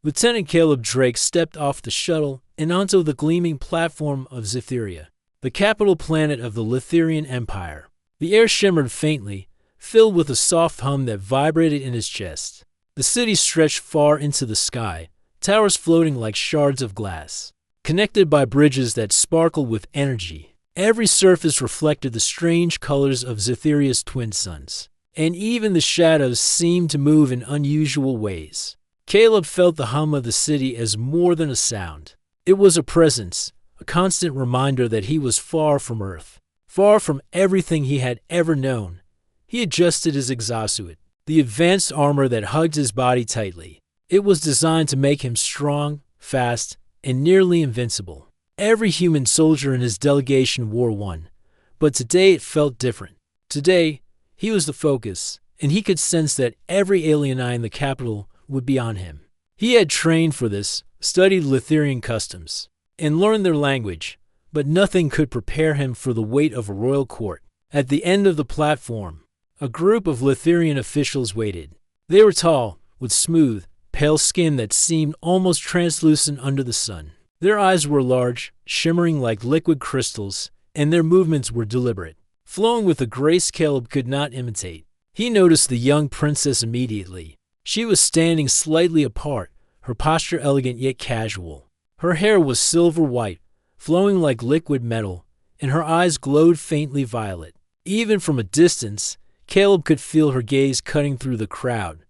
Lieutenant Caleb Drake stepped off the shuttle and onto the gleaming platform of Zytheria, the capital planet of the Lithirian Empire. The air shimmered faintly, filled with a soft hum that vibrated in his chest. The city stretched far into the sky, towers floating like shards of glass, connected by bridges that sparkled with energy. Every surface reflected the strange colors of Zytheria's twin suns, and even the shadows seemed to move in unusual ways. Caleb felt the hum of the city as more than a sound. It was a presence, a constant reminder that he was far from Earth, far from everything he had ever known. He adjusted his exosuit, the advanced armor that hugged his body tightly. It was designed to make him strong, fast, and nearly invincible. Every human soldier in his delegation wore one, but today it felt different. Today, he was the focus, and he could sense that every alien eye in the capital would be on him. He had trained for this, studied Lithirian customs, and learned their language, but nothing could prepare him for the weight of a royal court. At the end of the platform, a group of Lithirian officials waited. They were tall, with smooth, pale skin that seemed almost translucent under the sun. Their eyes were large, shimmering like liquid crystals, and their movements were deliberate, flowing with a grace Caleb could not imitate. He noticed the young princess immediately. She was standing slightly apart, her posture elegant yet casual. Her hair was silver white, flowing like liquid metal, and her eyes glowed faintly violet. Even from a distance, Caleb could feel her gaze cutting through the crowd.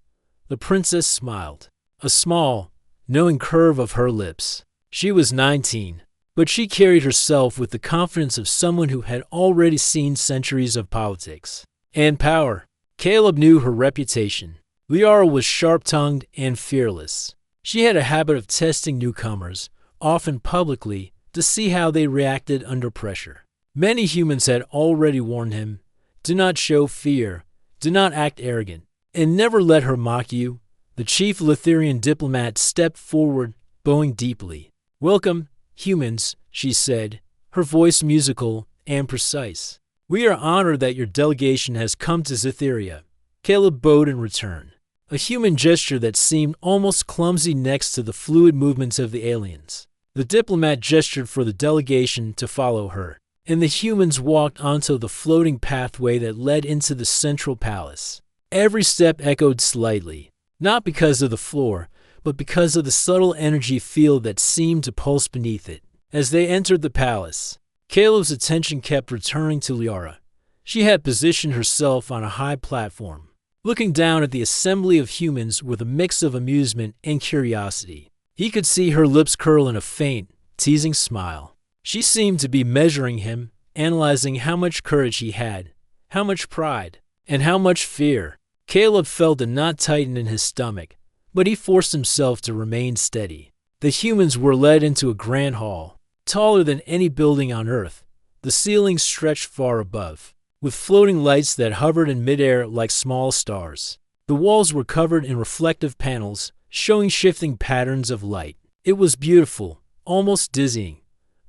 The princess smiled, a small, knowing curve of her lips. She was 19, but she carried herself with the confidence of someone who had already seen centuries of politics and power. Caleb knew her reputation. Liara was sharp-tongued and fearless. She had a habit of testing newcomers, often publicly, to see how they reacted under pressure. Many humans had already warned him, do not show fear, do not act arrogant, and never let her mock you. The chief Lithirian diplomat stepped forward, bowing deeply. "Welcome, humans," she said, her voice musical and precise. "We are honored that your delegation has come to Zytheria." Caleb bowed in return, a human gesture that seemed almost clumsy next to the fluid movements of the aliens. The diplomat gestured for the delegation to follow her, and the humans walked onto the floating pathway that led into the central palace. Every step echoed slightly, not because of the floor, but because of the subtle energy field that seemed to pulse beneath it. As they entered the palace, Caleb's attention kept returning to Liara. She had positioned herself on a high platform, looking down at the assembly of humans with a mix of amusement and curiosity. He could see her lips curl in a faint, teasing smile. She seemed to be measuring him, analyzing how much courage he had, how much pride, and how much fear. Caleb felt a knot tighten in his stomach, but he forced himself to remain steady. The humans were led into a grand hall, taller than any building on Earth. The ceiling stretched far above, with floating lights that hovered in midair like small stars. The walls were covered in reflective panels, showing shifting patterns of light. It was beautiful, almost dizzying,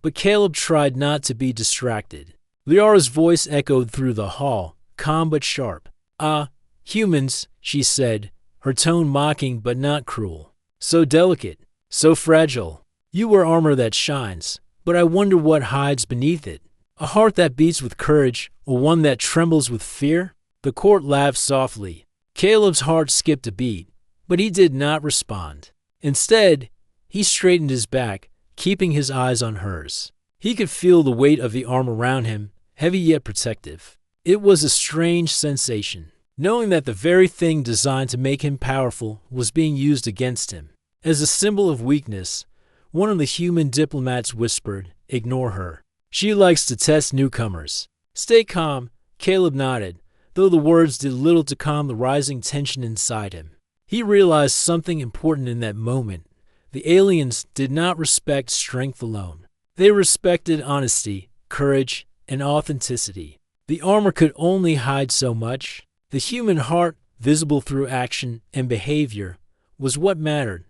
but Caleb tried not to be distracted. Liara's voice echoed through the hall, calm but sharp. "Ah, humans," she said, her tone mocking but not cruel. "So delicate, so fragile. You wear armor that shines, but I wonder what hides beneath it. A heart that beats with courage, or one that trembles with fear?" The court laughed softly. Caleb's heart skipped a beat, but he did not respond. Instead, he straightened his back, keeping his eyes on hers. He could feel the weight of the arm around him, heavy yet protective. It was a strange sensation, knowing that the very thing designed to make him powerful was being used against him. As a symbol of weakness, one of the human diplomats whispered, "Ignore her. She likes to test newcomers." "Stay calm," Caleb nodded, though the words did little to calm the rising tension inside him. He realized something important in that moment. The aliens did not respect strength alone. They respected honesty, courage, and authenticity. The armor could only hide so much. The human heart, visible through action and behavior, was what mattered.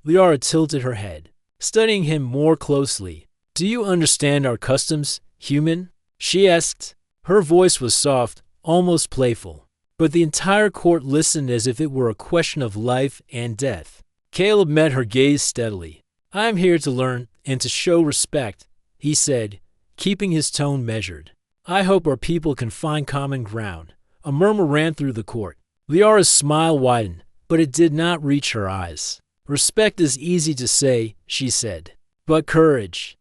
Liara tilted her head, studying him more closely. "Do you understand our customs, human?" she asked. Her voice was soft, almost playful, but the entire court listened as if it were a question of life and death. Caleb met her gaze steadily. "I am here to learn and to show respect," he said, keeping his tone measured. "I hope our people can find common ground." A murmur ran through the court. Liara's smile widened, but it did not reach her eyes. "Respect is easy to say," she said. "But courage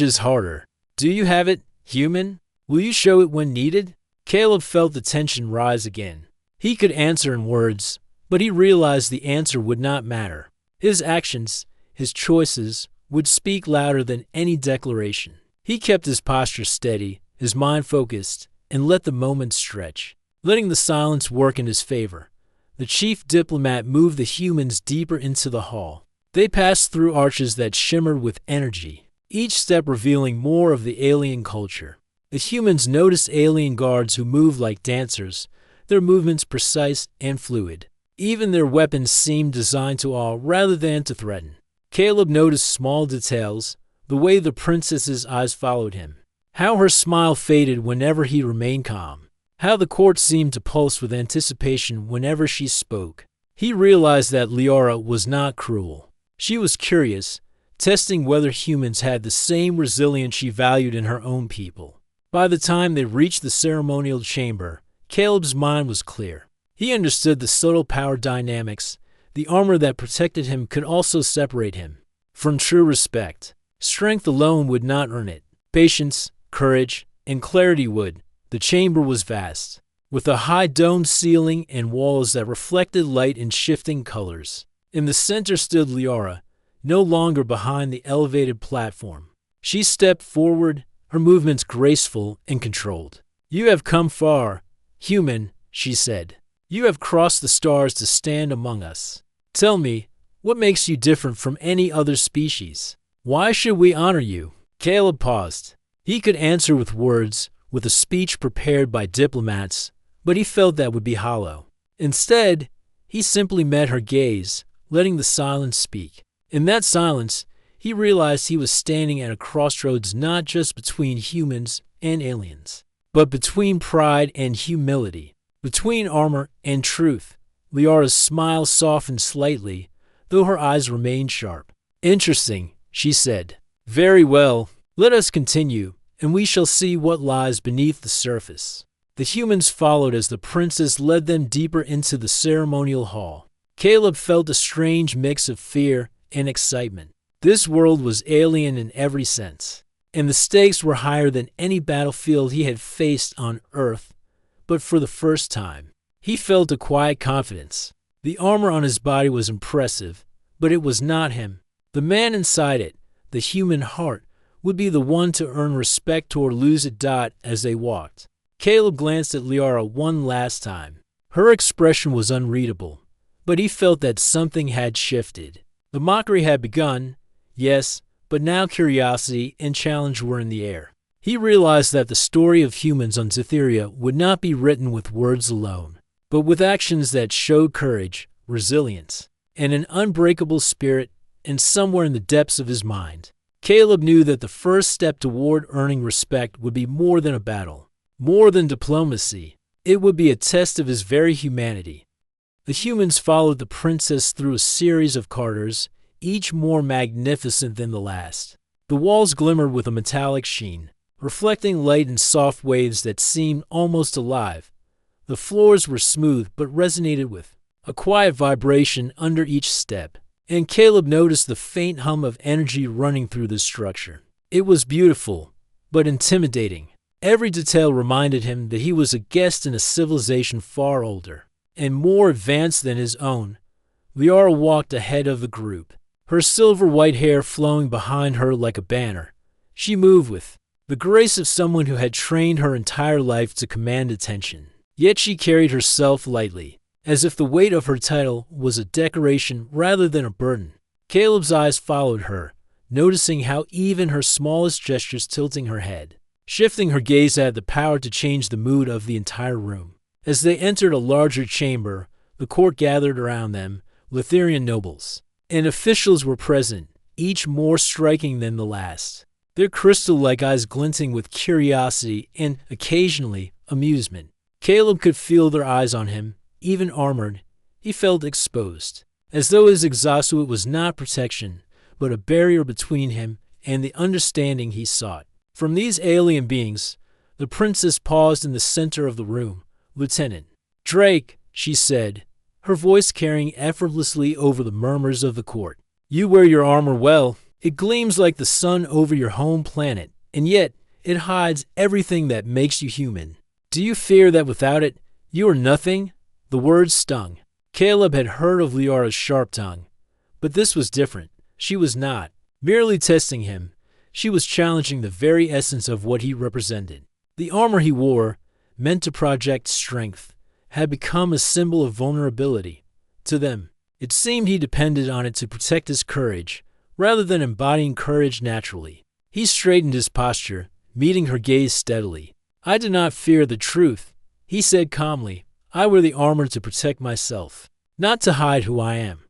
is harder. Do you have it, human? Will you show it when needed?" Caleb felt the tension rise again. He could answer in words, but he realized the answer would not matter. His actions, his choices, would speak louder than any declaration. He kept his posture steady, his mind focused, and let the moment stretch, letting the silence work in his favor. The chief diplomat moved the humans deeper into the hall. They passed through arches that shimmered with energy, each step revealing more of the alien culture. The humans noticed alien guards who moved like dancers, their movements precise and fluid. Even their weapons seemed designed to awe rather than to threaten. Caleb noticed small details, the way the princess's eyes followed him, how her smile faded whenever he remained calm, how the court seemed to pulse with anticipation whenever she spoke. He realized that Liara was not cruel. She was curious, testing whether humans had the same resilience she valued in her own people. By the time they reached the ceremonial chamber, Caleb's mind was clear. He understood the subtle power dynamics. The armor that protected him could also separate him from true respect. Strength alone would not earn it. Patience, courage, and clarity would. The chamber was vast, with a high domed ceiling and walls that reflected light in shifting colors. In the center stood Liara, no longer behind the elevated platform. She stepped forward, her movements graceful and controlled. "You have come far, human," she said. "You have crossed the stars to stand among us. Tell me, what makes you different from any other species? Why should we honor you?" Caleb paused. He could answer with words, with a speech prepared by diplomats, but he felt that would be hollow. Instead, he simply met her gaze, letting the silence speak. In that silence, he realized he was standing at a crossroads not just between humans and aliens, but between pride and humility, between armor and truth. Liara's smile softened slightly, though her eyes remained sharp. "Interesting," she said. "Very well, let us continue, and we shall see what lies beneath the surface." The humans followed as the princess led them deeper into the ceremonial hall. Caleb felt a strange mix of fear and excitement. This world was alien in every sense, and the stakes were higher than any battlefield he had faced on Earth. But for the first time, he felt a quiet confidence. The armor on his body was impressive, but it was not him. The man inside it, the human heart, would be the one to earn respect or lose it. As they walked, Caleb glanced at Liara one last time. Her expression was unreadable, but he felt that something had shifted. The mockery had begun, yes, but now curiosity and challenge were in the air. He realized that the story of humans on Cytheria would not be written with words alone, but with actions that showed courage, resilience, and an unbreakable spirit. And somewhere in the depths of his mind, Caleb knew that the first step toward earning respect would be more than a battle, more than diplomacy. It would be a test of his very humanity. The humans followed the princess through a series of corridors, each more magnificent than the last. The walls glimmered with a metallic sheen, reflecting light in soft waves that seemed almost alive. The floors were smooth but resonated with a quiet vibration under each step, and Caleb noticed the faint hum of energy running through the structure. It was beautiful, but intimidating. Every detail reminded him that he was a guest in a civilization far older and more advanced than his own. Liara walked ahead of the group, her silver-white hair flowing behind her like a banner. She moved with the grace of someone who had trained her entire life to command attention. Yet she carried herself lightly, as if the weight of her title was a decoration rather than a burden. Caleb's eyes followed her, noticing how even her smallest gestures tilting her head, shifting her gaze had the power to change the mood of the entire room. As they entered a larger chamber, the court gathered around them. Lithirian nobles and officials were present, each more striking than the last, their crystal-like eyes glinting with curiosity and, occasionally, amusement. Caleb could feel their eyes on him. Even armored, he felt exposed, as though his exosuit was not protection, but a barrier between him and the understanding he sought. From these alien beings, the princess paused in the center of the room. "Lieutenant Drake," she said, her voice carrying effortlessly over the murmurs of the court. "You wear your armor well. It gleams like the sun over your home planet, and yet it hides everything that makes you human. Do you fear that without it, you are nothing?" The words stung. Caleb had heard of Liara's sharp tongue, but this was different. She was not merely testing him. She was challenging the very essence of what he represented. The armor he wore, meant to project strength, had become a symbol of vulnerability. To them, it seemed he depended on it to protect his courage, rather than embodying courage naturally. He straightened his posture, meeting her gaze steadily. "I do not fear the truth," he said calmly. "I wear the armor to protect myself, not to hide who I am.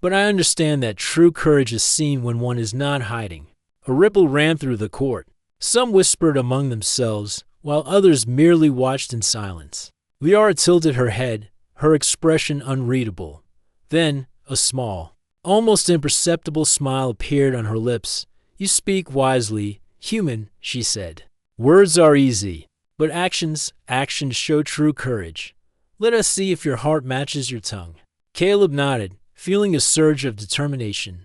But I understand that true courage is seen when one is not hiding." A ripple ran through the court. Some whispered among themselves, while others merely watched in silence. Liara tilted her head, her expression unreadable. Then, a small, almost imperceptible smile appeared on her lips. "You speak wisely, human," she said. "Words are easy, but actions show true courage. Let us see if your heart matches your tongue." Caleb nodded, feeling a surge of determination.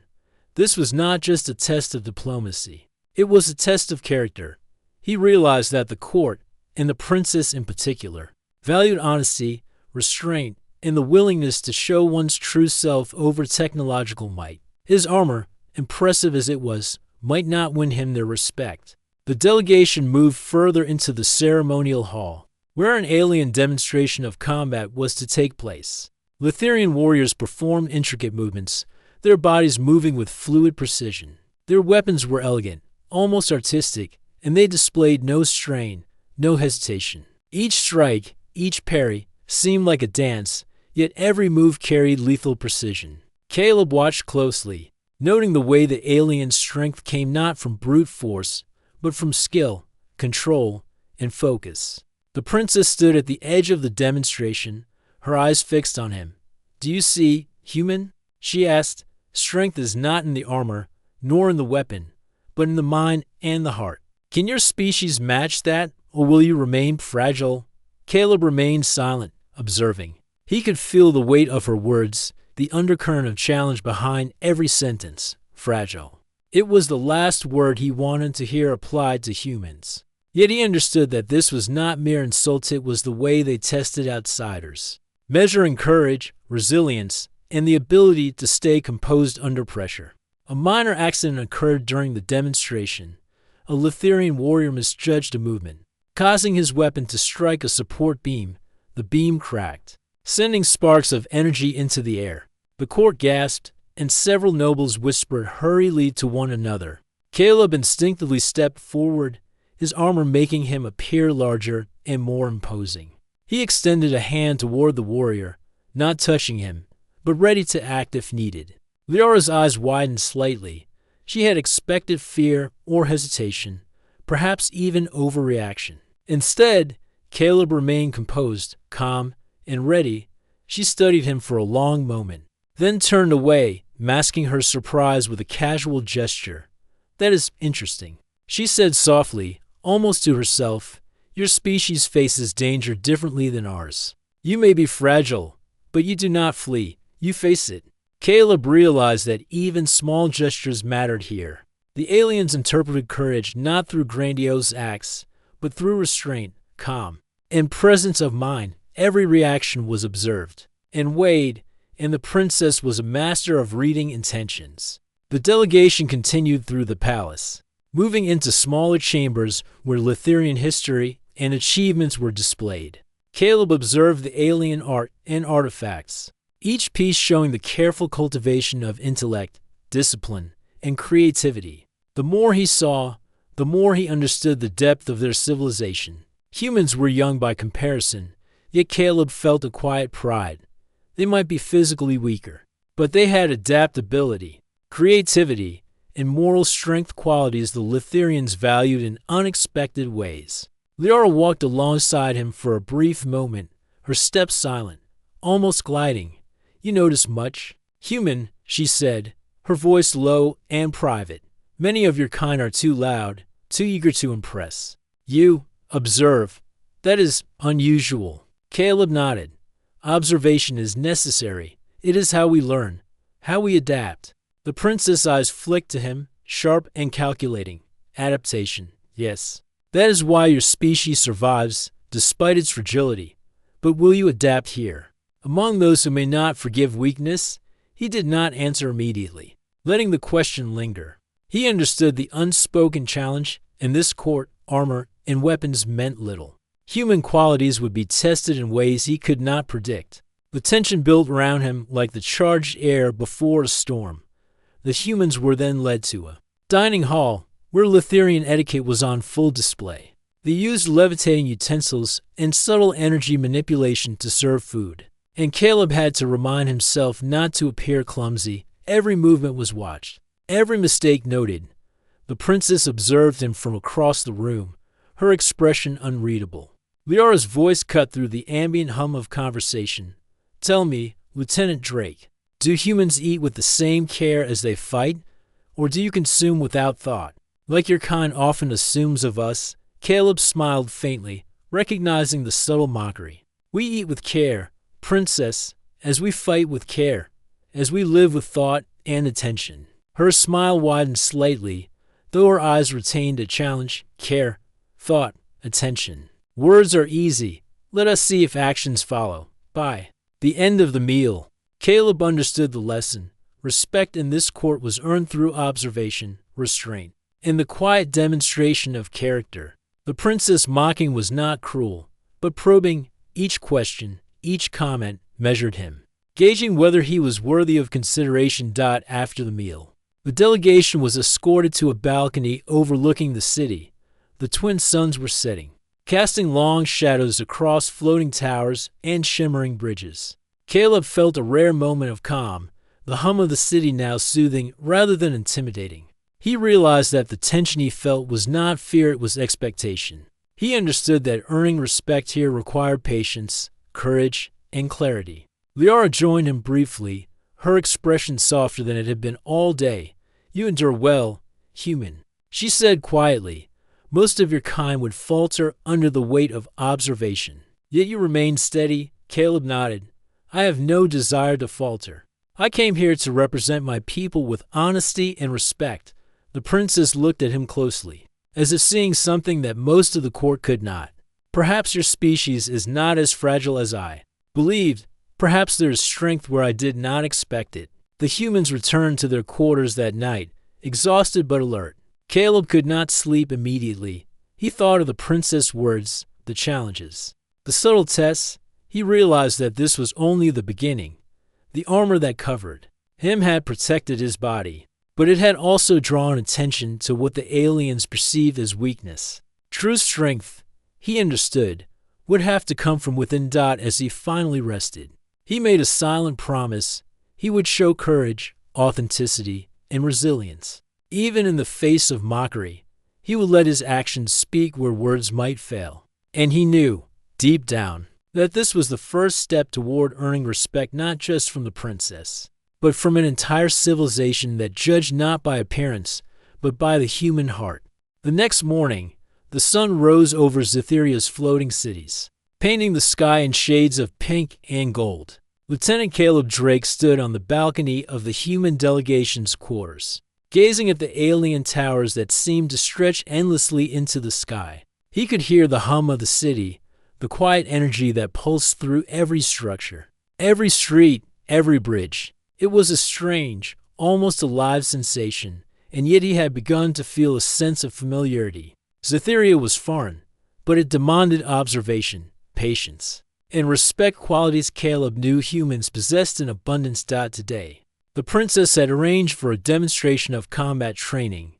This was not just a test of diplomacy. It was a test of character. He realized that the court, and the princess in particular, valued honesty, restraint, and the willingness to show one's true self over technological might. His armor, impressive as it was, might not win him their respect. The delegation moved further into the ceremonial hall, where an alien demonstration of combat was to take place. Lithirian warriors performed intricate movements, their bodies moving with fluid precision. Their weapons were elegant, almost artistic, and they displayed no strain, no hesitation. Each strike, each parry, seemed like a dance, yet every move carried lethal precision. Caleb watched closely, noting the way the alien's strength came not from brute force, but from skill, control, and focus. The princess stood at the edge of the demonstration, her eyes fixed on him. "Do you see, human?" she asked. "Strength is not in the armor, nor in the weapon, but in the mind and the heart. Can your species match that, or will you remain fragile?" Caleb remained silent, observing. He could feel the weight of her words, the undercurrent of challenge behind every sentence. Fragile. It was the last word he wanted to hear applied to humans. Yet he understood that this was not mere insult, it was the way they tested outsiders, measuring courage, resilience, and the ability to stay composed under pressure. A minor accident occurred during the demonstration. A Lithirian warrior misjudged a movement, causing his weapon to strike a support beam. The beam cracked, sending sparks of energy into the air. The court gasped, and several nobles whispered hurriedly to one another. Caleb instinctively stepped forward, his armor making him appear larger and more imposing. He extended a hand toward the warrior, not touching him, but ready to act if needed. Liara's eyes widened slightly. She had expected fear or hesitation, perhaps even overreaction. Instead, Caleb remained composed, calm, and ready. She studied him for a long moment, then turned away, masking her surprise with a casual gesture. "That is interesting," she said softly, almost to herself. "Your species faces danger differently than ours. You may be fragile, but you do not flee. You face it." Caleb realized that even small gestures mattered here. The aliens interpreted courage not through grandiose acts, but through restraint, calm, and presence of mind. Every reaction was observed and weighed, and the princess was a master of reading intentions. The delegation continued through the palace, moving into smaller chambers where Lithirian history and achievements were displayed. Caleb observed the alien art and artifacts, each piece showing the careful cultivation of intellect, discipline, and creativity. The more he saw, the more he understood the depth of their civilization. Humans were young by comparison, yet Caleb felt a quiet pride. They might be physically weaker, but they had adaptability, creativity, and moral strength, qualities the Lithirians valued in unexpected ways. Liara walked alongside him for a brief moment, her steps silent, almost gliding. "You notice much?" Human, she said, her voice low and private. Many of your kind are too loud, too eager to impress. You observe. That is unusual. Caleb nodded. Observation is necessary. It is how we learn, how we adapt. The princess' eyes flicked to him, sharp and calculating. Adaptation, yes. That is why your species survives, despite its fragility. But will you adapt here? Among those who may not forgive weakness, he did not answer immediately, letting the question linger. He understood the unspoken challenge. In this court, armor and weapons meant little. Human qualities would be tested in ways he could not predict. The tension built around him like the charged air before a storm. The humans were then led to a dining hall where Lithirian etiquette was on full display. They used levitating utensils and subtle energy manipulation to serve food. And Caleb had to remind himself not to appear clumsy. Every movement was watched, every mistake noted. The princess observed him from across the room, her expression unreadable. Liara's voice cut through the ambient hum of conversation. Tell me, Lieutenant Drake, do humans eat with the same care as they fight, or do you consume without thought? Like your kind often assumes of us, Caleb smiled faintly, recognizing the subtle mockery. We eat with care, Princess, as we fight with care, as we live with thought and attention. Her smile widened slightly, though her eyes retained a challenge. Care, thought, attention. Words are easy. Let us see if actions follow. By the end of the meal, Caleb understood the lesson. Respect in this court was earned through observation, restraint, and the quiet demonstration of character. The princess mocking was not cruel, but probing. Each question, each comment measured him, gauging whether he was worthy of consideration. After the meal, the delegation was escorted to a balcony overlooking the city. The twin suns were setting, casting long shadows across floating towers and shimmering bridges. Caleb felt a rare moment of calm, the hum of the city now soothing rather than intimidating. He realized that the tension he felt was not fear, it was expectation. He understood that earning respect here required patience, courage, and clarity. Liara joined him briefly, her expression softer than it had been all day. You endure well, human, she said quietly. Most of your kind would falter under the weight of observation. Yet you remain steady. Caleb nodded. I have no desire to falter. I came here to represent my people with honesty and respect. The princess looked at him closely, as if seeing something that most of the court could not. Perhaps your species is not as fragile as I believed. Perhaps there is strength where I did not expect it. The humans returned to their quarters that night, exhausted but alert. Caleb could not sleep immediately. He thought of the princess' words, the challenges, the subtle tests. He realized that this was only the beginning. The armor that covered him had protected his body, but it had also drawn attention to what the aliens perceived as weakness. True strength, he understood, would have to come from within. As he finally rested, he made a silent promise. He would show courage, authenticity, and resilience. Even in the face of mockery, he would let his actions speak where words might fail. And he knew, deep down, that this was the first step toward earning respect not just from the princess, but from an entire civilization that judged not by appearance, but by the human heart. The next morning, the sun rose over Zitheria's floating cities, painting the sky in shades of pink and gold. Lieutenant Caleb Drake stood on the balcony of the human delegation's quarters, gazing at the alien towers that seemed to stretch endlessly into the sky. He could hear the hum of the city, the quiet energy that pulsed through every structure, every street, every bridge. It was a strange, almost alive sensation, and yet he had begun to feel a sense of familiarity. Zitheria was foreign, but it demanded observation, patience, and respect, qualities Caleb knew humans possessed in abundance. Today, the princess had arranged for a demonstration of combat training,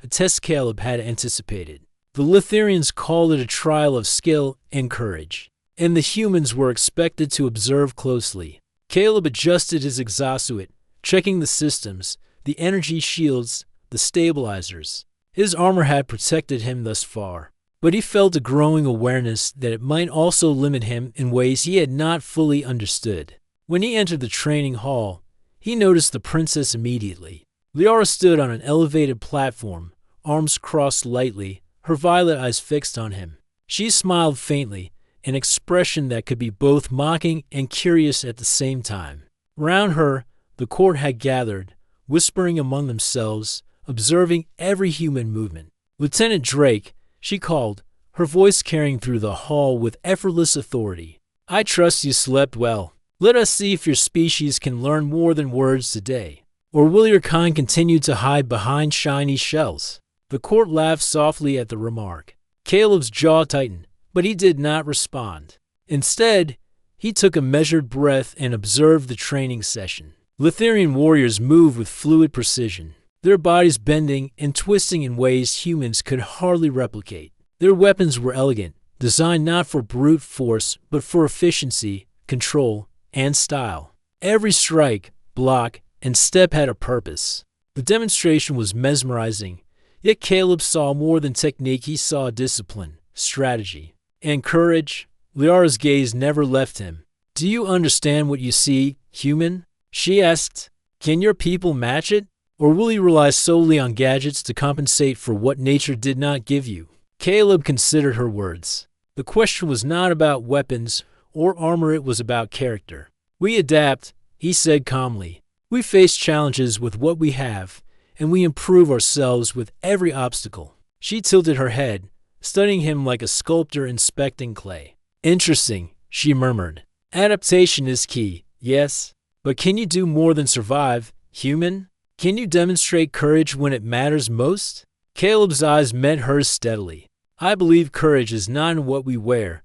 a test Caleb had anticipated. The Lithirians called it a trial of skill and courage, and the humans were expected to observe closely. Caleb adjusted his exosuit, checking the systems, the energy shields, the stabilizers. His armor had protected him thus far, but he felt a growing awareness that it might also limit him in ways he had not fully understood. When he entered the training hall, He noticed the princess immediately. Liara stood on an elevated platform, arms crossed lightly, her violet eyes fixed on him. She smiled faintly, an expression that could be both mocking and curious at the same time. Round her, the court had gathered, whispering among themselves, observing every human movement. "Lieutenant Drake," she called, her voice carrying through the hall with effortless authority. "I trust you slept well. Let us see if your species can learn more than words today. Or will your kind continue to hide behind shiny shells?" The court laughed softly at the remark. Caleb's jaw tightened, but he did not respond. Instead, he took a measured breath and observed the training session. Lithirian warriors moved with fluid precision, their bodies bending and twisting in ways humans could hardly replicate. Their weapons were elegant, designed not for brute force but for efficiency, control, and style. Every strike, block, and step had a purpose. The demonstration was mesmerizing, yet Caleb saw more than technique. He saw discipline, strategy, and courage. Liara's gaze never left him. "Do you understand what you see, human?" she asked. "Can your people match it? Or will you rely solely on gadgets to compensate for what nature did not give you?" Caleb considered her words. The question was not about weapons or armor, it was about character. "We adapt," he said calmly. "We face challenges with what we have, and we improve ourselves with every obstacle." She tilted her head, studying him like a sculptor inspecting clay. "Interesting," she murmured. "Adaptation is key, yes. But can you do more than survive, human? Can you demonstrate courage when it matters most?" Caleb's eyes met hers steadily. "I believe courage is not in what we wear,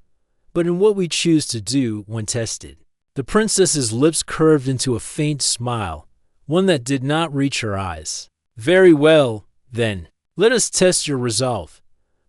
but in what we choose to do when tested." The princess's lips curved into a faint smile, one that did not reach her eyes. "Very well, then. Let us test your resolve."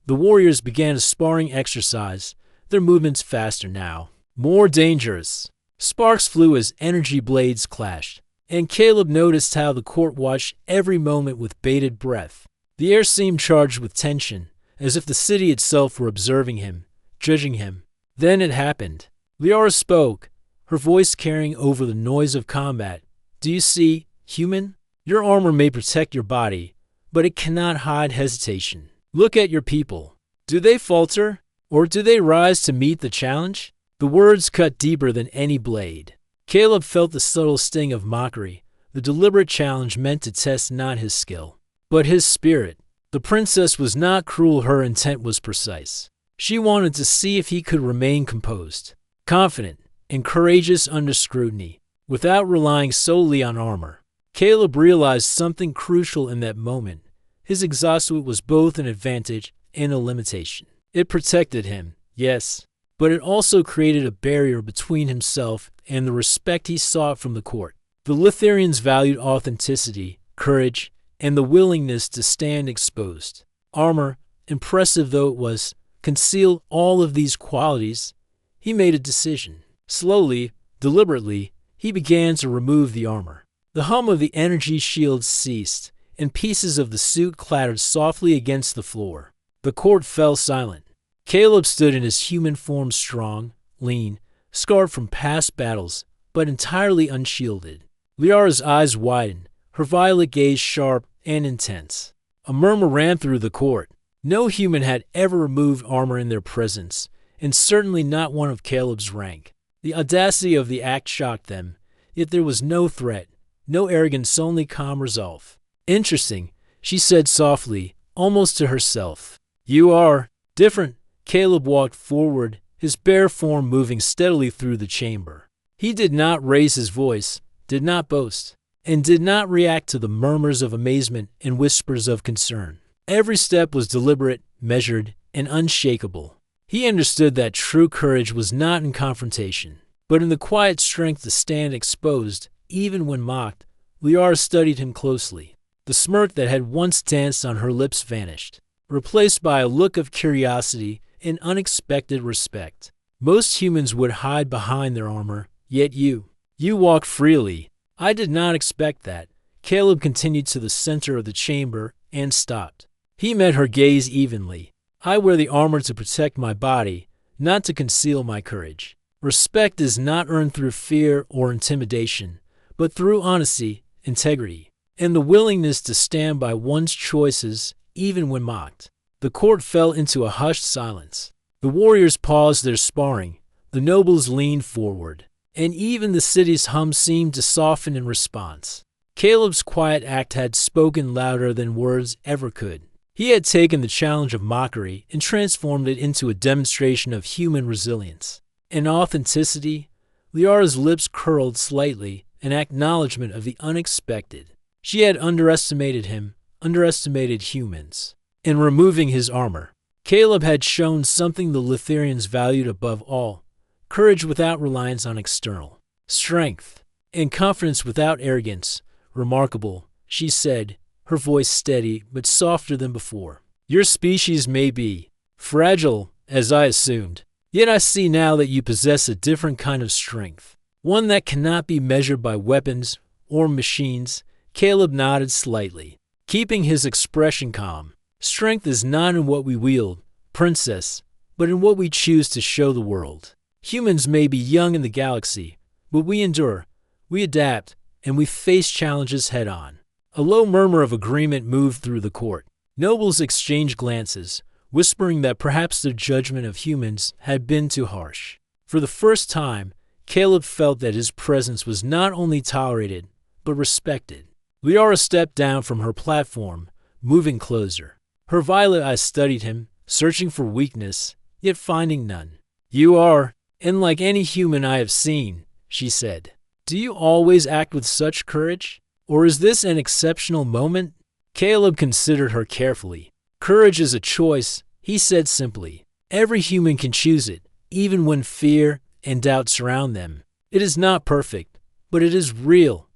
The warriors began a sparring exercise, their movements faster now, more dangerous. Sparks flew as energy blades clashed, and Caleb noticed how the court watched every moment with bated breath. The air seemed charged with tension, as if the city itself were observing him, judging him. Then it happened. Liara spoke, her voice carrying over the noise of combat. "Do you see, human? Your armor may protect your body, but it cannot hide hesitation. Look at your people. Do they falter, or do they rise to meet the challenge?" The words cut deeper than any blade. Caleb felt the subtle sting of mockery, the deliberate challenge meant to test not his skill, but his spirit. The princess was not cruel, her intent was precise. She wanted to see if he could remain composed, confident, and courageous under scrutiny, without relying solely on armor. Caleb realized something crucial in that moment. His exosuit was both an advantage and a limitation. It protected him, yes, but it also created a barrier between himself and the respect he sought from the court. The Lithirians valued authenticity, courage, and the willingness to stand exposed. Armor, impressive though it was, concealed all of these qualities. He made a decision. Slowly, deliberately, he began to remove the armor. The hum of the energy shield ceased, and pieces of the suit clattered softly against the floor. The court fell silent. Caleb stood in his human form, strong, lean, scarred from past battles, but entirely unshielded. Liara's eyes widened, her violet gaze sharp and intense. A murmur ran through the court. No human had ever removed armor in their presence, and certainly not one of Caleb's rank. The audacity of the act shocked them, yet there was no threat, no arrogance, only calm resolve. "Interesting," she said softly, almost to herself. "You are different." Caleb walked forward, his bare form moving steadily through the chamber. He did not raise his voice, did not boast, and did not react to the murmurs of amazement and whispers of concern. Every step was deliberate, measured, and unshakable. He understood that true courage was not in confrontation, but in the quiet strength to stand exposed, even when mocked. Liara studied him closely. The smirk that had once danced on her lips vanished, replaced by a look of curiosity and unexpected respect. Most humans would hide behind their armor, yet you walk freely. "I did not expect that." Caleb continued to the center of the chamber and stopped. He met her gaze evenly. "I wear the armor to protect my body, not to conceal my courage. Respect is not earned through fear or intimidation, but through honesty, integrity, and the willingness to stand by one's choices even when mocked. The court fell into a hushed silence. The warriors paused their sparring, the nobles leaned forward, and even the city's hum seemed to soften in response. Caleb's quiet act had spoken louder than words ever could. He had taken the challenge of mockery and transformed it into a demonstration of human resilience and authenticity. Liara's lips curled slightly, an acknowledgement of the unexpected. She had underestimated him, underestimated humans. In removing his armor, Caleb had shown something the Lithirians valued above all: courage without reliance on external strength, and confidence without arrogance. Remarkable, she said, her voice steady but softer than before. Your species may be fragile, as I assumed, yet I see now that you possess a different kind of strength, one that cannot be measured by weapons or machines. Caleb nodded slightly, keeping his expression calm. Strength is not in what we wield, princess, but in what we choose to show the world. Humans may be young in the galaxy, but we endure, we adapt, and we face challenges head-on. A low murmur of agreement moved through the court. Nobles exchanged glances, whispering that perhaps their judgment of humans had been too harsh. For the first time, Caleb felt that his presence was not only tolerated, but respected. Liara stepped down from her platform, moving closer. Her violet eyes studied him, searching for weakness, yet finding none. You are unlike any human I have seen, she said. Do you always act with such courage? Or is this an exceptional moment? Caleb considered her carefully. Courage is a choice, he said simply. Every human can choose it, even when fear and doubt surround them. It is not perfect, but it is real.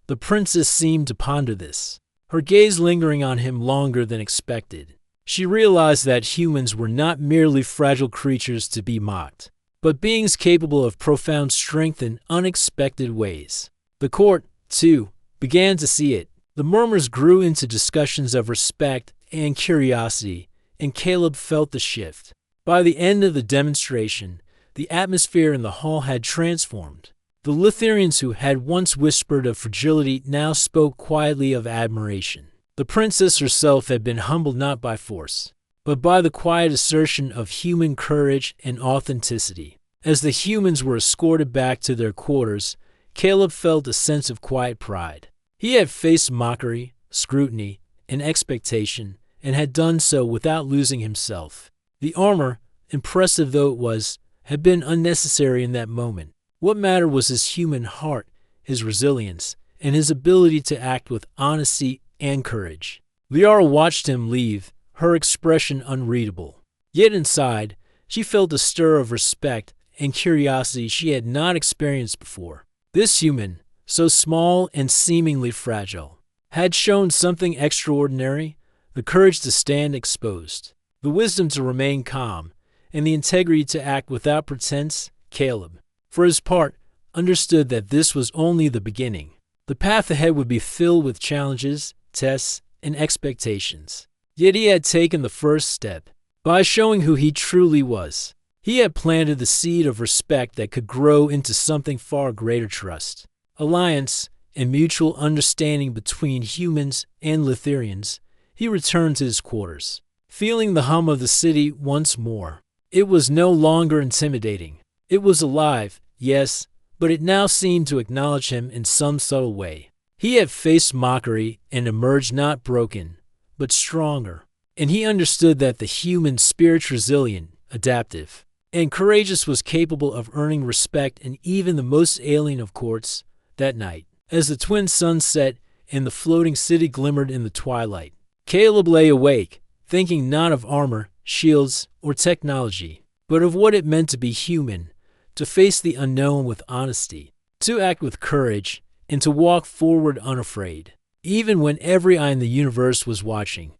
The princess seemed to ponder this, her gaze lingering on him longer than expected. She realized that humans were not merely fragile creatures to be mocked, but beings capable of profound strength in unexpected ways. The court, too, began to see it. The murmurs grew into discussions of respect and curiosity, and Caleb felt the shift. By the end of the demonstration, the atmosphere in the hall had transformed. The Lithirians who had once whispered of fragility now spoke quietly of admiration. The princess herself had been humbled not by force, but by the quiet assertion of human courage and authenticity. As the humans were escorted back to their quarters, Caleb felt a sense of quiet pride. He had faced mockery, scrutiny, and expectation, and had done so without losing himself. The armor, impressive though it was, had been unnecessary in that moment. What mattered was his human heart, his resilience, and his ability to act with honesty and courage. Liara watched him leave, her expression unreadable. Yet inside, she felt a stir of respect and curiosity she had not experienced before. This human, so small and seemingly fragile, had shown something extraordinary: the courage to stand exposed, the wisdom to remain calm, and the integrity to act without pretense. Caleb, for his part, understood that this was only the beginning. The path ahead would be filled with challenges, tests, and expectations. Yet he had taken the first step. By showing who he truly was, he had planted the seed of respect that could grow into something far greater: trust, alliance, and mutual understanding between humans and Lithirians. He returned to his quarters, feeling the hum of the city once more. It was no longer intimidating. It was alive, yes, but it now seemed to acknowledge him in some subtle way. He had faced mockery and emerged not broken, but stronger. And he understood that the human spirit, resilient, adaptive, and courageous, was capable of earning respect in even the most alien of courts. That night, as the twin suns set and the floating city glimmered in the twilight, Caleb lay awake, thinking not of armor, shields, or technology, but of what it meant to be human, to face the unknown with honesty, to act with courage, and to walk forward unafraid, even when every eye in the universe was watching.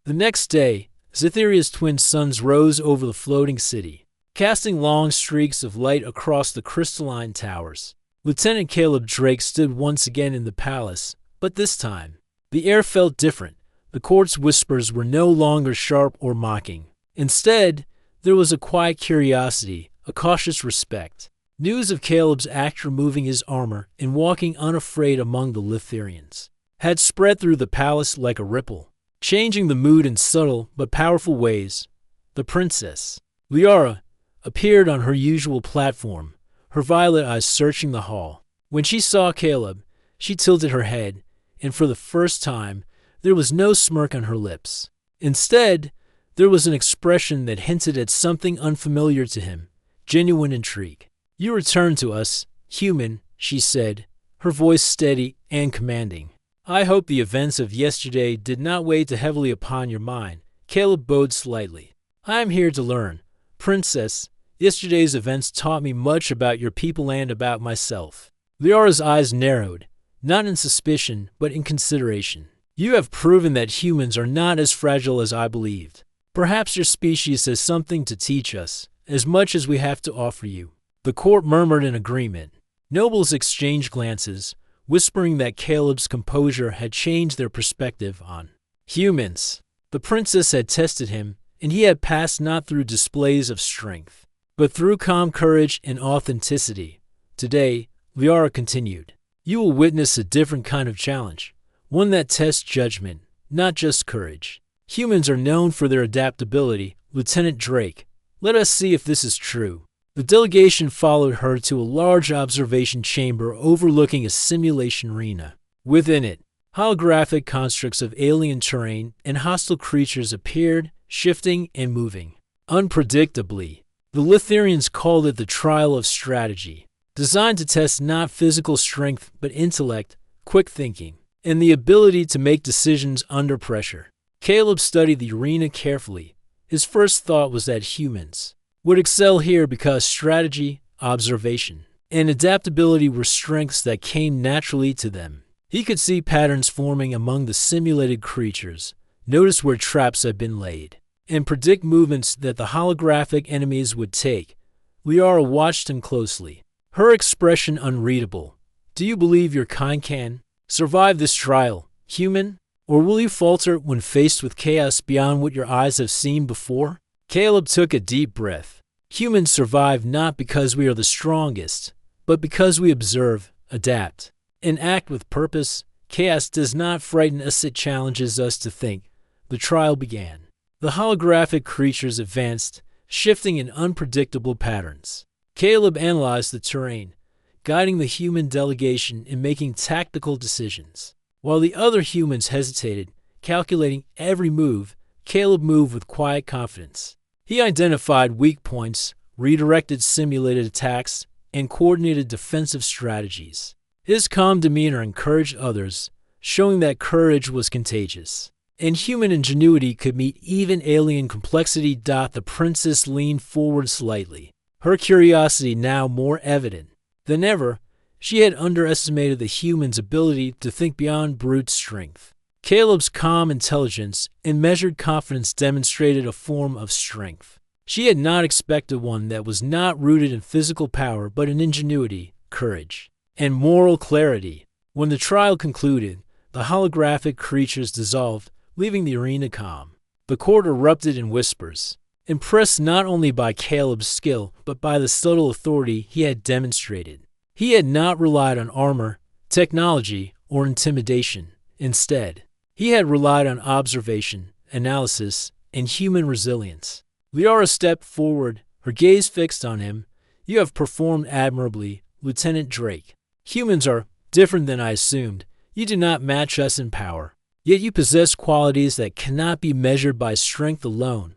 The next day, Cytheria's twin suns rose over the floating city, casting long streaks of light across the crystalline towers. Lieutenant Caleb Drake stood once again in the palace, but this time, the air felt different. The court's whispers were no longer sharp or mocking. Instead, there was a quiet curiosity, a cautious respect. News of Caleb's act removing his armor and walking unafraid among the Lithirians had spread through the palace like a ripple, changing the mood in subtle but powerful ways. The princess, Liara, appeared on her usual platform, her violet eyes searching the hall. When she saw Caleb, she tilted her head, and for the first time, there was no smirk on her lips. Instead, there was an expression that hinted at something unfamiliar to him, genuine intrigue. "You returned to us, human," she said, her voice steady and commanding. "I hope the events of yesterday did not weigh too heavily upon your mind." Caleb bowed slightly. "I am here to learn. Princess, yesterday's events taught me much about your people and about myself." Liara's eyes narrowed, not in suspicion, but in consideration. "You have proven that humans are not as fragile as I believed. Perhaps your species has something to teach us, as much as we have to offer you." The court murmured in agreement. Nobles exchanged glances, whispering that Caleb's composure had changed their perspective on humans. The princess had tested him, and he had passed not through displays of strength, but through calm courage and authenticity. Today, Liara continued, "You will witness a different kind of challenge, one that tests judgment, not just courage. Humans are known for their adaptability, Lieutenant Drake. Let us see if this is true." The delegation followed her to a large observation chamber overlooking a simulation arena. Within it, holographic constructs of alien terrain and hostile creatures appeared, shifting and moving. Unpredictably, the Lithirians called it the trial of strategy, designed to test not physical strength but intellect, quick thinking, and the ability to make decisions under pressure. Caleb studied the arena carefully. His first thought was that humans would excel here because strategy, observation, and adaptability were strengths that came naturally to them. He could see patterns forming among the simulated creatures, notice where traps had been laid, and predict movements that the holographic enemies would take. Liara watched him closely, her expression unreadable. "Do you believe your kind can survive this trial, human? Or will you falter when faced with chaos beyond what your eyes have seen before?" Caleb took a deep breath. "Humans survive not because we are the strongest, but because we observe, adapt, and act with purpose. Chaos does not frighten us, it challenges us to think." The trial began. The holographic creatures advanced, shifting in unpredictable patterns. Caleb analyzed the terrain, guiding the human delegation in making tactical decisions. While the other humans hesitated, calculating every move, Caleb moved with quiet confidence. He identified weak points, redirected simulated attacks, and coordinated defensive strategies. His calm demeanor encouraged others, showing that courage was contagious, and human ingenuity could meet even alien complexity. The princess leaned forward slightly, her curiosity now more evident than ever. She had underestimated the human's ability to think beyond brute strength. Caleb's calm intelligence and measured confidence demonstrated a form of strength. She had not expected one that was not rooted in physical power but in ingenuity, courage, and moral clarity. When the trial concluded, the holographic creatures dissolved, leaving the arena calm. The court erupted in whispers, impressed not only by Caleb's skill but by the subtle authority he had demonstrated. He had not relied on armor, technology, or intimidation. Instead, he had relied on observation, analysis, and human resilience. Liara stepped forward, her gaze fixed on him. "You have performed admirably, Lieutenant Drake. Humans are different than I assumed. You do not match us in power. Yet you possess qualities that cannot be measured by strength alone.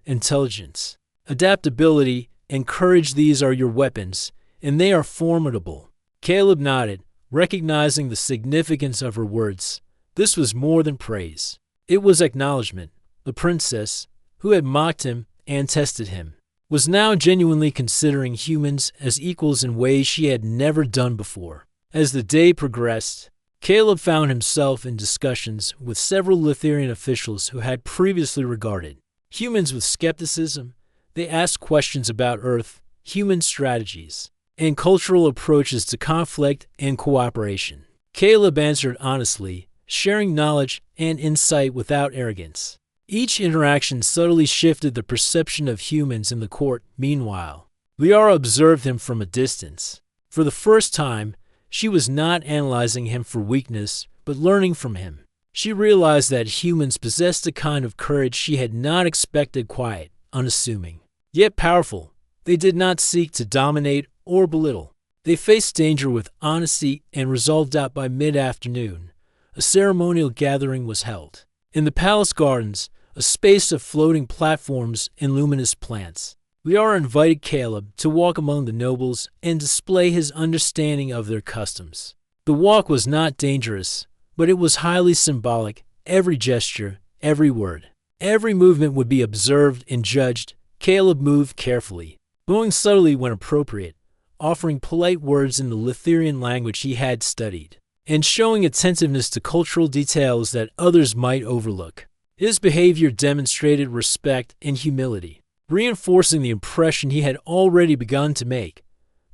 Intelligence, adaptability, and courage, these are your weapons, and they are formidable." Caleb nodded, recognizing the significance of her words. This was more than praise. It was acknowledgement. The princess, who had mocked him and tested him, was now genuinely considering humans as equals in ways she had never done before. As the day progressed, Caleb found himself in discussions with several Lithirian officials who had previously regarded humans with skepticism. They asked questions about Earth, human strategies, and cultural approaches to conflict and cooperation. Caleb answered honestly, sharing knowledge and insight without arrogance. Each interaction subtly shifted the perception of humans in the court. Meanwhile, Liara observed him from a distance. For the first time, she was not analyzing him for weakness, but learning from him. She realized that humans possessed a kind of courage she had not expected, quiet, unassuming, yet powerful. They did not seek to dominate or belittle. They faced danger with honesty and resolved out. By mid-afternoon, a ceremonial gathering was held. In the palace gardens, a space of floating platforms and luminous plants, Liara invited Caleb to walk among the nobles and display his understanding of their customs. The walk was not dangerous, but it was highly symbolic. Every gesture, every word, every movement would be observed and judged. Caleb moved carefully, bowing subtly when appropriate, offering polite words in the Lithirian language he had studied, and showing attentiveness to cultural details that others might overlook. His behavior demonstrated respect and humility, reinforcing the impression he had already begun to make.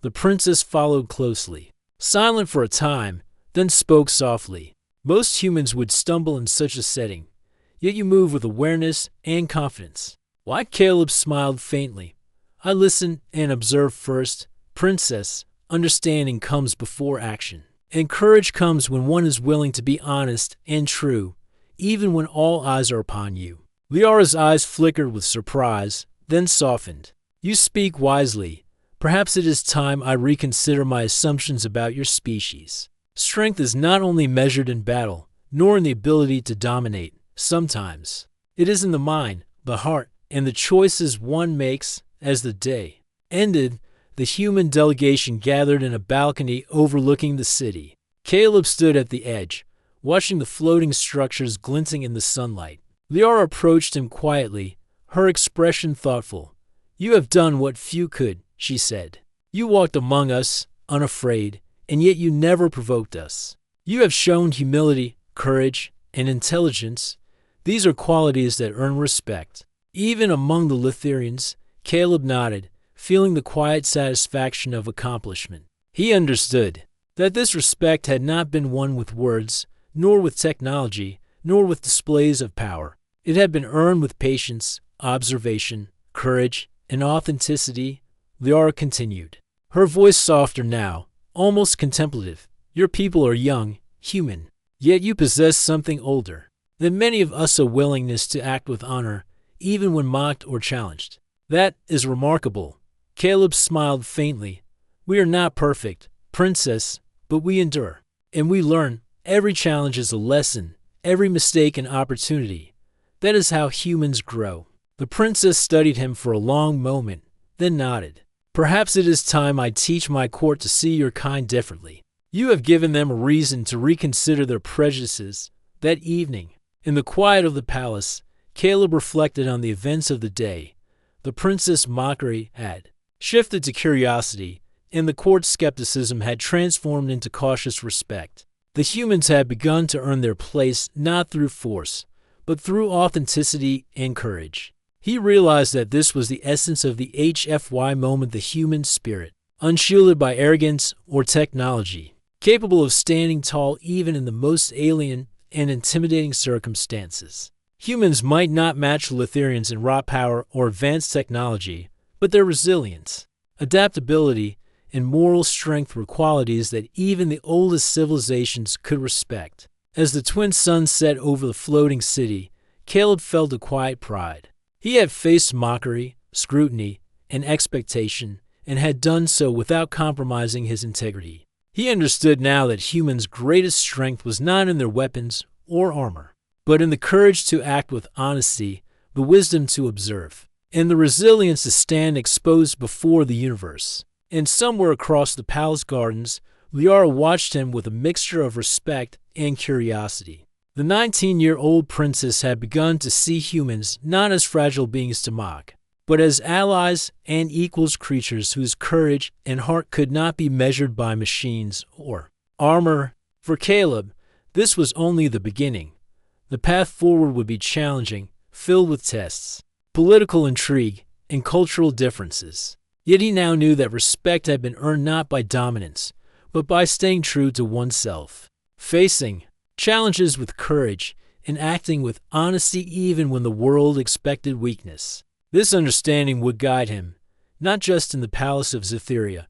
The princess followed closely, silent for a time, then spoke softly. Most humans would stumble in such a setting, yet you move with awareness and confidence. Why? Caleb smiled faintly. I listen and observe first. Princess, understanding comes before action, and courage comes when one is willing to be honest and true, even when all eyes are upon you. Liara's eyes flickered with surprise, then softened. You speak wisely. Perhaps it is time I reconsider my assumptions about your species. Strength is not only measured in battle, nor in the ability to dominate. Sometimes it is in the mind, the heart, and the choices one makes. As the day ended, the human delegation gathered in a balcony overlooking the city. Caleb stood at the edge, watching the floating structures glinting in the sunlight. Liara approached him quietly, her expression thoughtful. You have done what few could, she said. You walked among us, unafraid, and yet you never provoked us. You have shown humility, courage, and intelligence. These are qualities that earn respect. Even among the Lithirians, Caleb nodded, feeling the quiet satisfaction of accomplishment. He understood that this respect had not been won with words, nor with technology, nor with displays of power. It had been earned with patience, observation, courage, and authenticity. Liara continued, her voice softer now, almost contemplative. Your people are young, human, yet you possess something older than many of us, a willingness to act with honor, even when mocked or challenged. That is remarkable. Caleb smiled faintly. We are not perfect, princess, but we endure, and we learn. Every challenge is a lesson, every mistake an opportunity. That is how humans grow. The princess studied him for a long moment, then nodded. Perhaps it is time I teach my court to see your kind differently. You have given them a reason to reconsider their prejudices. That evening, in the quiet of the palace, Caleb reflected on the events of the day. The princess' mockery had shifted to curiosity, and the court's skepticism had transformed into cautious respect. The humans had begun to earn their place not through force, but through authenticity and courage. He realized that this was the essence of the HFY moment, the human spirit, unshielded by arrogance or technology, capable of standing tall even in the most alien and intimidating circumstances. Humans might not match Lithirians in raw power or advanced technology, but their resilience, adaptability, and moral strength were qualities that even the oldest civilizations could respect. As the twin suns set over the floating city, Caleb felt a quiet pride. He had faced mockery, scrutiny, and expectation, and had done so without compromising his integrity. He understood now that humans' greatest strength was not in their weapons or armor, but in the courage to act with honesty, the wisdom to observe, and the resilience to stand exposed before the universe. And somewhere across the palace gardens, Liara watched him with a mixture of respect and curiosity. The 19-year-old princess had begun to see humans not as fragile beings to mock, but as allies and equals, creatures whose courage and heart could not be measured by machines or armor. For Caleb, this was only the beginning. The path forward would be challenging, filled with tests, political intrigue, and cultural differences. Yet he now knew that respect had been earned not by dominance, but by staying true to oneself, facing challenges with courage, and acting with honesty even when the world expected weakness. This understanding would guide him, not just in the palace of Zephyria,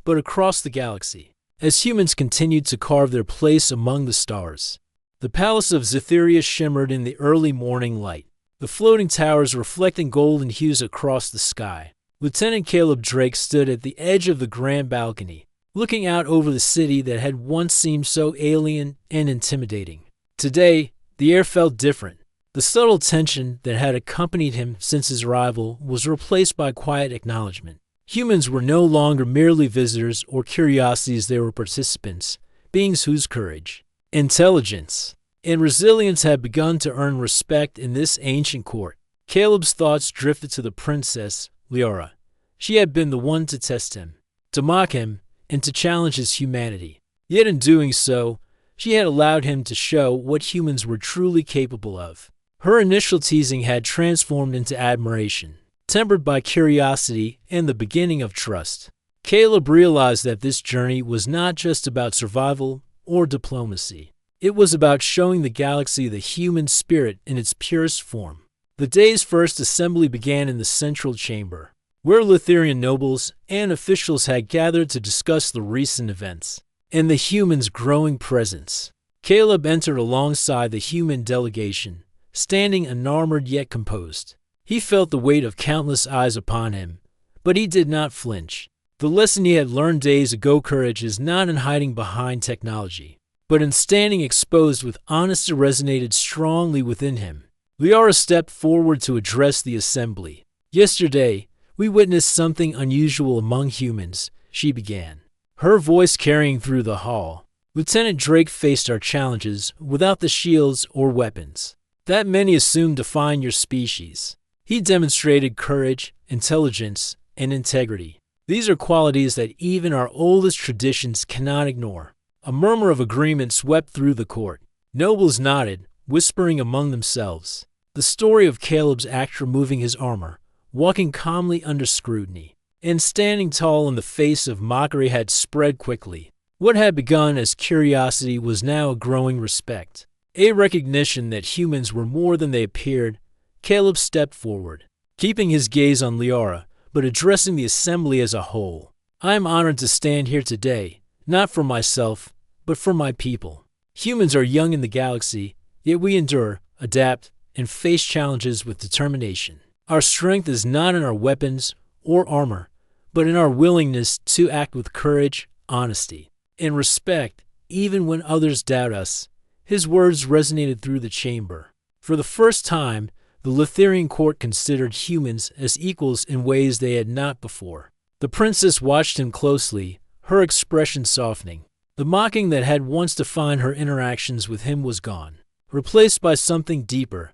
but across the galaxy, as humans continued to carve their place among the stars. The palace of Zephyria shimmered in the early morning light, the floating towers reflecting golden hues across the sky. Lieutenant Caleb Drake stood at the edge of the grand balcony, looking out over the city that had once seemed so alien and intimidating. Today, the air felt different. The subtle tension that had accompanied him since his arrival was replaced by quiet acknowledgement. Humans were no longer merely visitors or curiosities, they were participants, beings whose courage, intelligence, and resilience had begun to earn respect in this ancient court. Caleb's thoughts drifted to the princess, Liara. She had been the one to test him, to mock him, and to challenge his humanity. Yet in doing so, she had allowed him to show what humans were truly capable of. Her initial teasing had transformed into admiration, tempered by curiosity and the beginning of trust. Caleb realized that this journey was not just about survival or diplomacy. It was about showing the galaxy the human spirit in its purest form. The day's first assembly began in the central chamber, where Lithirian nobles and officials had gathered to discuss the recent events and the humans' growing presence. Caleb entered alongside the human delegation, standing unarmored yet composed. He felt the weight of countless eyes upon him, but he did not flinch. The lesson he had learned days ago: courage is not in hiding behind technology, but in standing exposed with honesty, resonated strongly within him. Liara stepped forward to address the assembly. "Yesterday, we witnessed something unusual among humans," she began, her voice carrying through the hall. "Lieutenant Drake faced our challenges without the shields or weapons that many assume define your species. He demonstrated courage, intelligence, and integrity. These are qualities that even our oldest traditions cannot ignore." A murmur of agreement swept through the court. Nobles nodded, whispering among themselves. The story of Caleb's act, removing his armor, walking calmly under scrutiny, and standing tall in the face of mockery, had spread quickly. What had begun as curiosity was now a growing respect, a recognition that humans were more than they appeared. Caleb stepped forward, keeping his gaze on Liara, but addressing the assembly as a whole. "I am honored to stand here today, not for myself, but for my people. Humans are young in the galaxy, yet we endure, adapt, and face challenges with determination. Our strength is not in our weapons or armor, but in our willingness to act with courage, honesty, and respect, even when others doubt us." His words resonated through the chamber. For the first time, the Lithirian court considered humans as equals in ways they had not before. The princess watched him closely, her expression softening. The mocking that had once defined her interactions with him was gone, replaced by something deeper: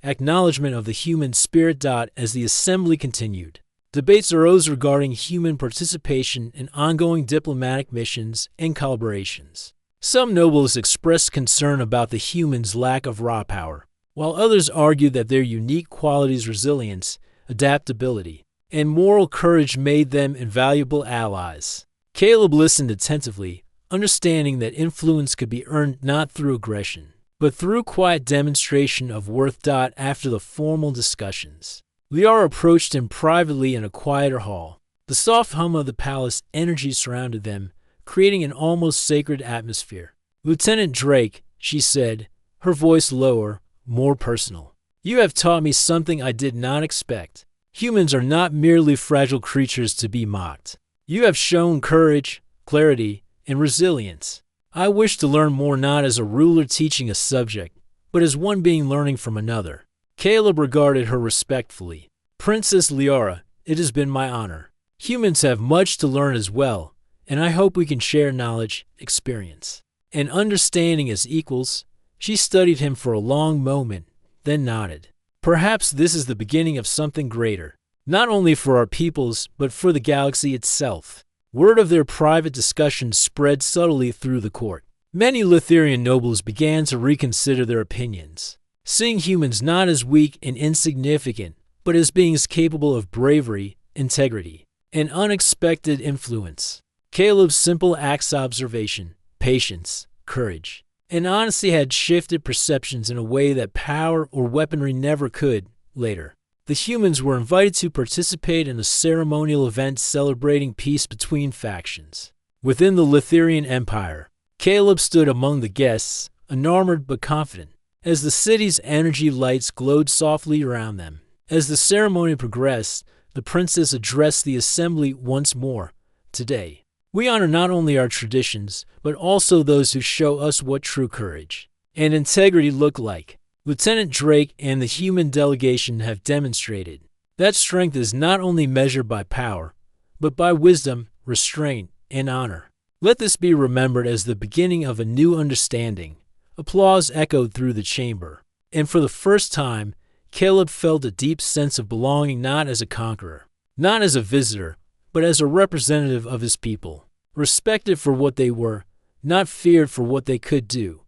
acknowledgement of the human spirit. As the assembly continued, debates arose regarding human participation in ongoing diplomatic missions and collaborations. Some nobles expressed concern about the humans' lack of raw power, while others argued that their unique qualities, resilience, adaptability, and moral courage made them invaluable allies. Caleb listened attentively, understanding that influence could be earned not through aggression, but through quiet demonstration of worth. After the formal discussions, Liara approached him privately in a quieter hall. The soft hum of the palace energy surrounded them, creating an almost sacred atmosphere. "Lieutenant Drake," she said, her voice lower, more personal, "you have taught me something I did not expect. Humans are not merely fragile creatures to be mocked. You have shown courage, clarity, and resilience. I wish to learn more, not as a ruler teaching a subject, but as one being learning from another." Caleb regarded her respectfully. "Princess Liara, it has been my honor. Humans have much to learn as well, and I hope we can share knowledge, experience, and understanding as equals." She studied him for a long moment, then nodded. "Perhaps this is the beginning of something greater, not only for our peoples, but for the galaxy itself." Word of their private discussions spread subtly through the court. Many Lithirian nobles began to reconsider their opinions, seeing humans not as weak and insignificant, but as beings capable of bravery, integrity, and unexpected influence. Caleb's simple acts of observation, patience, courage, and honesty had shifted perceptions in a way that power or weaponry never could. Later, The humans were invited to participate in a ceremonial event celebrating peace between factions. Within the Lithirian Empire, Caleb stood among the guests, unarmored but confident, as the city's energy lights glowed softly around them. As the ceremony progressed, the princess addressed the assembly once more. Today, we honor not only our traditions, but also those who show us what true courage and integrity look like. Lieutenant Drake and the human delegation have demonstrated that strength is not only measured by power, but by wisdom, restraint, and honor. Let this be remembered as the beginning of a new understanding. Applause echoed through the chamber, and for the first time, Caleb felt a deep sense of belonging, not as a conqueror, not as a visitor, but as a representative of his people, respected for what they were, not feared for what they could do.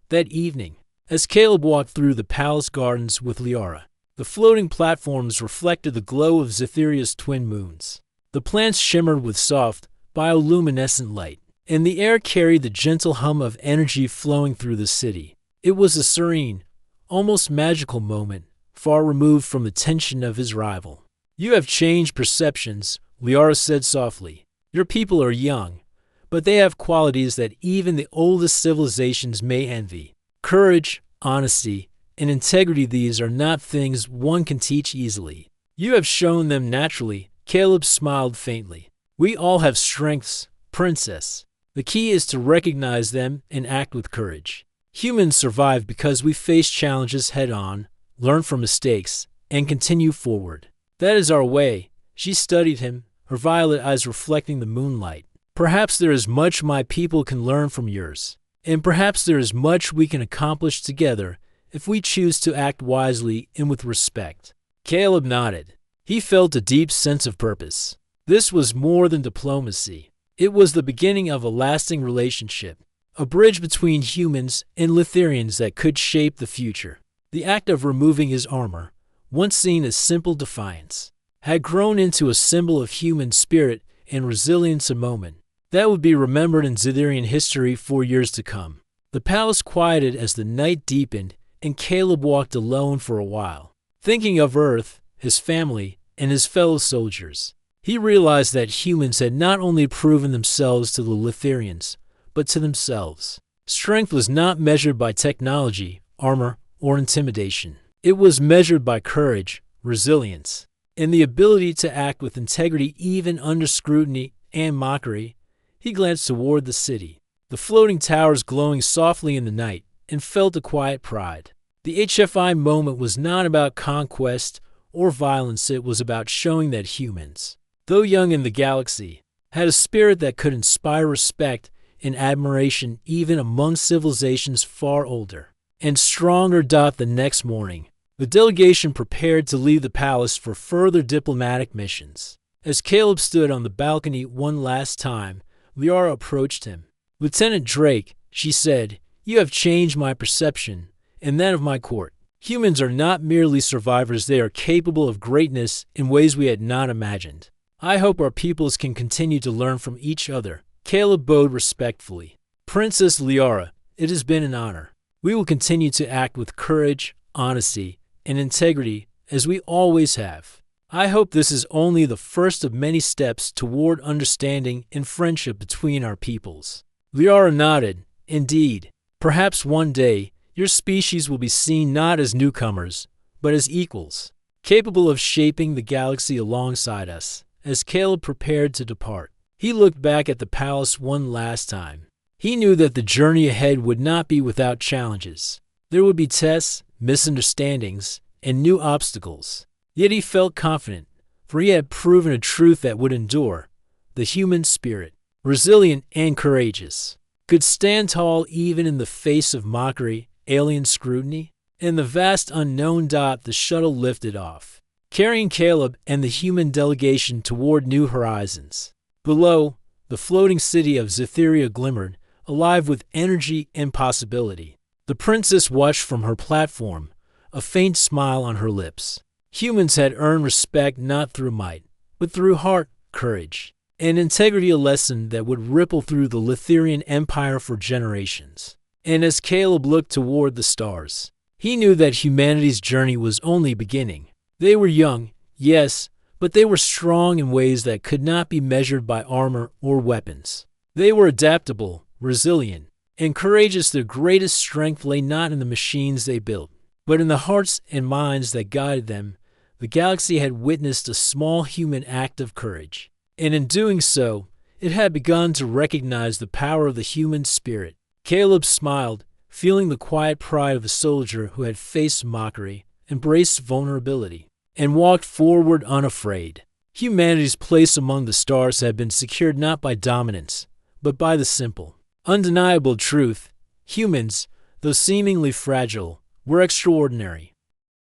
That evening, as Caleb walked through the palace gardens with Liara, the floating platforms reflected the glow of Zithiria's twin moons. The plants shimmered with soft, bioluminescent light, and the air carried the gentle hum of energy flowing through the city. It was a serene, almost magical moment, far removed from the tension of his rival. "You have changed perceptions," Liara said softly. "Your people are young, but they have qualities that even the oldest civilizations may envy. Courage, honesty, and integrity, these are not things one can teach easily. You have shown them naturally." Caleb smiled faintly. "We all have strengths, princess. The key is to recognize them and act with courage. Humans survive because we face challenges head-on, learn from mistakes, and continue forward. That is our way." She studied him, her violet eyes reflecting the moonlight. "Perhaps there is much my people can learn from yours. And perhaps there is much we can accomplish together if we choose to act wisely and with respect." Caleb nodded. He felt a deep sense of purpose. This was more than diplomacy. It was the beginning of a lasting relationship, a bridge between humans and Lithirians that could shape the future. The act of removing his armor, once seen as simple defiance, had grown into a symbol of human spirit and resilience, a moment that would be remembered in Zithirian history for years to come. The palace quieted as the night deepened, and Caleb walked alone for a while, thinking of Earth, his family, and his fellow soldiers. He realized that humans had not only proven themselves to the Lithirians, but to themselves. Strength was not measured by technology, armor, or intimidation. It was measured by courage, resilience, and the ability to act with integrity even under scrutiny and mockery. He glanced toward the city, the floating towers glowing softly in the night, and felt a quiet pride. The HFI moment was not about conquest or violence. It was about showing that humans, though young in the galaxy, had a spirit that could inspire respect and admiration even among civilizations far older and stronger. The next morning, the delegation prepared to leave the palace for further diplomatic missions. As Caleb stood on the balcony one last time, Liara approached him. "Lieutenant Drake," she said, "you have changed my perception and that of my court. Humans are not merely survivors, they are capable of greatness in ways we had not imagined. I hope our peoples can continue to learn from each other." Caleb bowed respectfully. "Princess Liara, it has been an honor. We will continue to act with courage, honesty, and integrity as we always have. I hope this is only the first of many steps toward understanding and friendship between our peoples." Liara nodded. "Indeed, perhaps one day your species will be seen not as newcomers, but as equals, capable of shaping the galaxy alongside us." As Caleb prepared to depart, he looked back at the palace one last time. He knew that the journey ahead would not be without challenges. There would be tests, misunderstandings, and new obstacles. Yet he felt confident, for he had proven a truth that would endure. The human spirit, resilient and courageous, could stand tall even in the face of mockery, alien scrutiny, and the vast unknown. The shuttle lifted off, carrying Caleb and the human delegation toward new horizons. Below, the floating city of Zithiria glimmered, alive with energy and possibility. The princess watched from her platform, a faint smile on her lips. Humans had earned respect not through might, but through heart, courage, and integrity, a lesson that would ripple through the Lithirian Empire for generations. And as Caleb looked toward the stars, he knew that humanity's journey was only beginning. They were young, yes, but they were strong in ways that could not be measured by armor or weapons. They were adaptable, resilient, and courageous. Their greatest strength lay not in the machines they built, but in the hearts and minds that guided them. The galaxy had witnessed a small human act of courage, and in doing so, it had begun to recognize the power of the human spirit. Caleb smiled, feeling the quiet pride of a soldier who had faced mockery, embraced vulnerability, and walked forward unafraid. Humanity's place among the stars had been secured not by dominance, but by the simple, undeniable truth: humans, though seemingly fragile, were extraordinary.